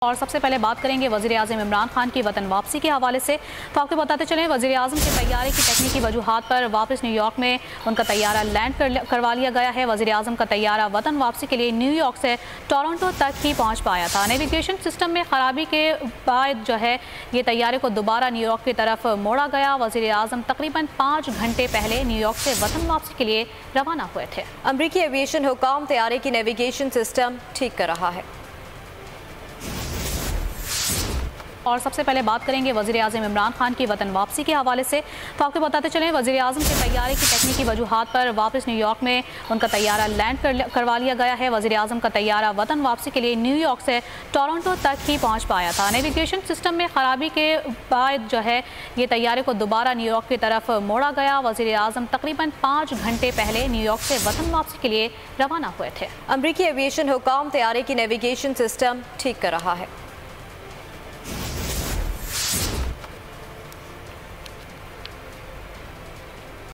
और सबसे पहले बात करेंगे वज़ीर-ए-आज़म इमरान खान की वतन वापसी के हवाले से। तो आपको बताते चलें, वज़ीर-ए-आज़म के तैयारे की तकनीकी वजूहात पर वापस न्यूयॉर्क में उनका तैयारा लैंड करवा लिया गया है। वज़ीर-ए-आज़म का तैयारा वतन वापसी के लिए न्यूयॉर्क से टोरंटो तक ही पहुँच पाया था। नेविगेशन सिस्टम में ख़राबी के बाद ये तैयारे को दोबारा न्यूयॉर्क की तरफ मोड़ा गया। वज़ीर-ए-आज़म तकरीबन 5 घंटे पहले न्यूयॉर्क से वतन वापसी के लिए रवाना हुए थे। अमरीकी एविएशन हुकाम तैयारे की नेविगेशन सिस्टम ठीक कर रहा है। और सबसे पहले बात करेंगे वज़ीर-ए-आज़म इमरान खान की वतन वापसी के हवाले से। तो आपको बताते चलें, वज़ीर-ए-आज़म के तैयारे की तकनीकी वजूहात पर वापस न्यूयॉर्क में उनका तैयारा लैंड करवा लिया गया है। वज़ीर-ए-आज़म का तैयारा वतन वापसी के लिए न्यूयॉर्क से टोरंटो तक ही पहुँच पाया था। नेविगेशन सिस्टम में ख़राबी के बाद ये तैयारे को दोबारा न्यूयॉर्क की तरफ मोड़ा गया। वज़ीर-ए-आज़म तकरीबन 5 घंटे पहले न्यूयॉर्क से वतन वापसी के लिए रवाना हुए थे। अमरीकी एविएशन हुकाम तैयारे की नेविगेशन सिस्टम ठीक कर रहा है।